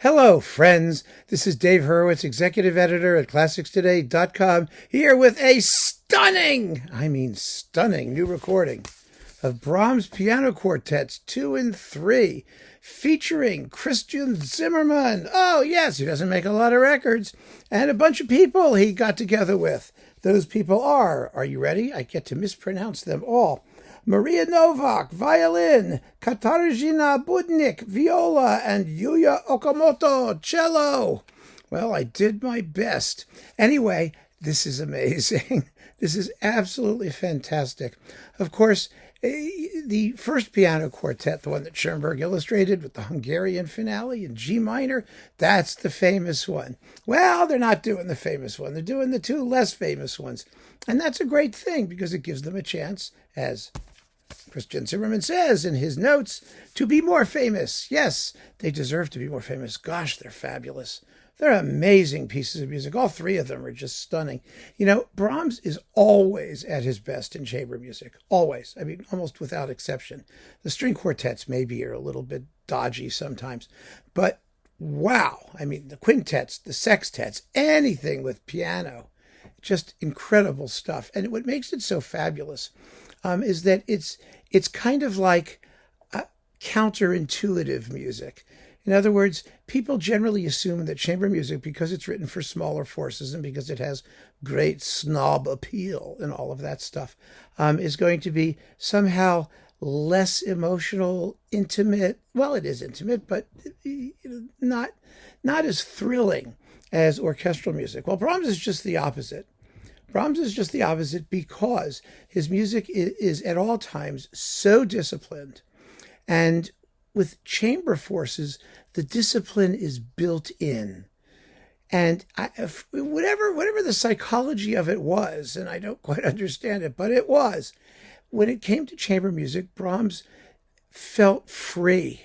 Hello, friends. This is Dave Hurwitz, executive editor at ClassicsToday.com, here with a stunning new recording of Brahms Piano Quartets 2 and 3, featuring Christian Zimerman. Oh, yes, he doesn't make a lot of records, and a bunch of people he got together with. Those people are you ready? I get to mispronounce them all. Maria Nowak, violin, Katarzyna Budnik, viola, and Yuya Okamoto, cello. Well, I did my best. Anyway, this is amazing. This is absolutely fantastic. Of course, the first piano quartet, the one that Schoenberg illustrated with the Hungarian finale in G minor, that's the famous one. Well, they're not doing the famous one. They're doing the two less famous ones. And that's a great thing because it gives them a chance, as Christian Zimerman says in his notes, to be more famous. Yes, they deserve to be more famous. Gosh, they're fabulous. They're amazing pieces of music. All three of them are just stunning. You know, Brahms is always at his best in chamber music. Always. I mean, almost without exception. The string quartets maybe are a little bit dodgy sometimes. But wow. I mean, the quintets, the sextets, anything with piano. Just incredible stuff. And what makes it so fabulous is that it's kind of like counterintuitive music. In other words, people generally assume that chamber music, because it's written for smaller forces and because it has great snob appeal and all of that stuff, is going to be somehow less emotional, intimate. Well, it is intimate, but not as thrilling as orchestral music. Well, Brahms is just the opposite. Brahms is just the opposite because his music is at all times so disciplined. And with chamber forces, the discipline is built in. And whatever the psychology of it was, and I don't quite understand it, but it was, when it came to chamber music, Brahms felt free.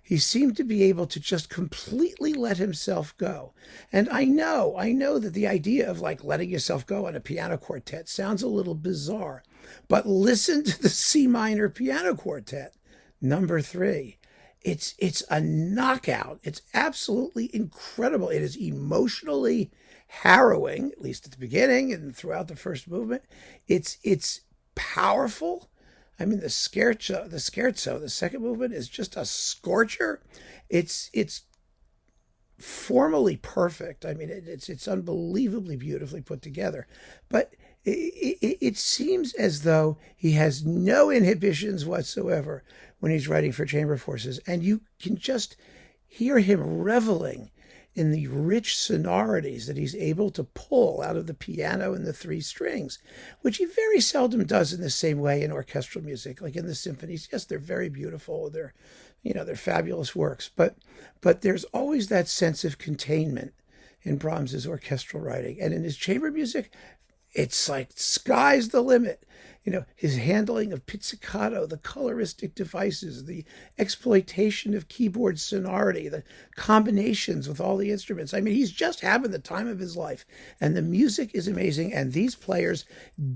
He seemed to be able to just completely let himself go. And I know that the idea of like letting yourself go on a piano quartet sounds a little bizarre, but listen to the C minor piano quartet, number 3. It's a knockout. It's absolutely incredible. It is emotionally harrowing, at least at the beginning and throughout the first movement. It's powerful. I mean, the scherzo, the second movement is just a scorcher. It's formally perfect. I mean, it's unbelievably beautifully put together. But it seems as though he has no inhibitions whatsoever when he's writing for chamber forces. And you can just hear him reveling in the rich sonorities that he's able to pull out of the piano and the 3 strings, which he very seldom does in the same way in orchestral music, like in the symphonies. Yes, they're very beautiful. They're fabulous works, but there's always that sense of containment in Brahms's orchestral writing. And in his chamber music, it's like sky's the limit. You know, his handling of pizzicato, the coloristic devices, the exploitation of keyboard sonority, the combinations with all the instruments. I mean, he's just having the time of his life. And the music is amazing. And these players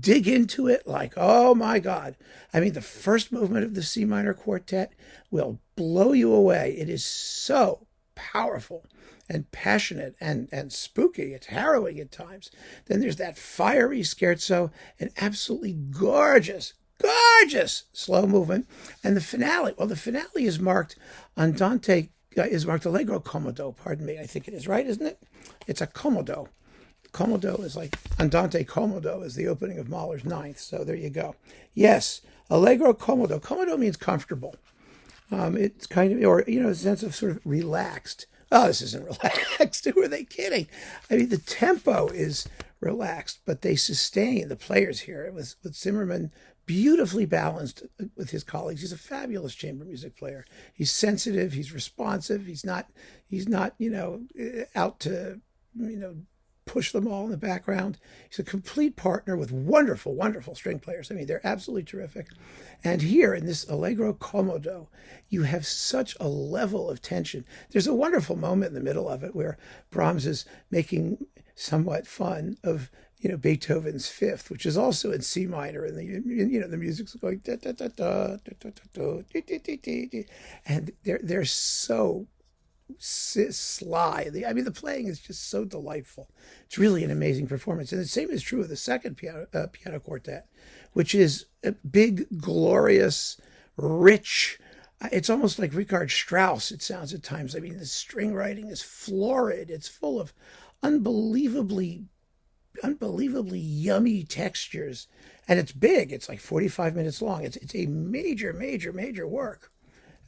dig into it like, oh my God. I mean, the first movement of the C minor quartet will blow you away. It is so powerful and passionate and spooky. It's harrowing at times. Then there's that fiery scherzo, an absolutely gorgeous slow movement. And the finale, well, the finale is marked Allegro Comodo, pardon me, I think it is, right, isn't it? It's a Comodo. Comodo is like Andante Comodo is the opening of Mahler's Ninth, so there you go. Yes, Allegro Comodo. Comodo means comfortable. It's kind of, or, a sense of sort of relaxed. Oh, this isn't relaxed. Who are they kidding? I mean, the tempo is relaxed, but they sustain the players here with Zimerman beautifully balanced with his colleagues. He's a fabulous chamber music player. He's sensitive. He's responsive. He's not, out to, push them all in the background. He's a complete partner with wonderful, wonderful string players. I mean, they're absolutely terrific. And here in this Allegro Comodo, you have such a level of tension. There's a wonderful moment in the middle of it where Brahms is making somewhat fun of Beethoven's Fifth, which is also in C minor, and the music's going da da da da da da da da, and they're so sly. The playing is just so delightful. It's really an amazing performance. And the same is true of the second piano quartet, which is a big, glorious, rich. It's almost like Richard Strauss, it sounds at times. The string writing is florid. It's full of unbelievably yummy textures. And it's big. It's like 45 minutes long. It's a major, major, major work.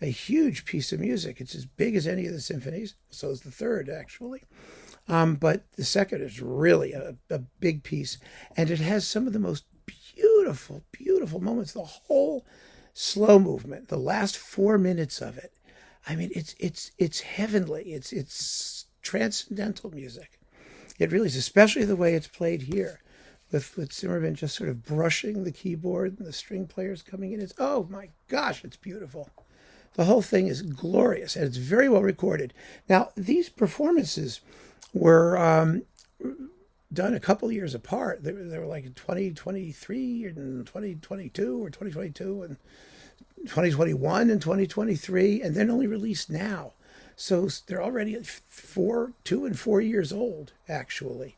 A huge piece of music. It's as big as any of the symphonies. So is the third, actually. But the second is really a big piece. And it has some of the most beautiful, beautiful moments. The whole slow movement, the last 4 minutes of it. It's heavenly. It's transcendental music. It really is, especially the way it's played here, with Zimerman just sort of brushing the keyboard and the string players coming in. Oh my gosh, it's beautiful. The whole thing is glorious, and it's very well recorded. Now, these performances were done a couple years apart. They were like in 2023 and 2022, or 2022 and 2021 and 2023, and then only released now. So they're already 2 and 4 years old, actually.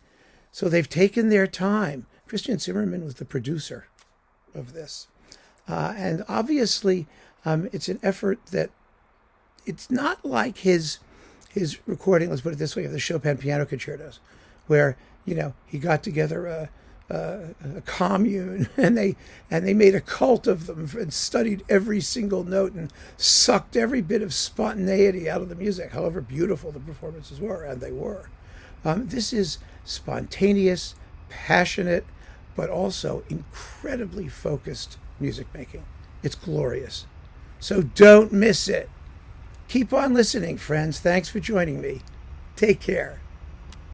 So they've taken their time. Christian Zimerman was the producer of this. And obviously, it's an effort that it's not like his recording, let's put it this way, of the Chopin piano concertos, where, he got together a commune and they made a cult of them and studied every single note and sucked every bit of spontaneity out of the music, however beautiful the performances were, and they were. This is spontaneous, passionate, but also incredibly focused music making. It's glorious. So don't miss it. Keep on listening, friends. Thanks for joining me. Take care.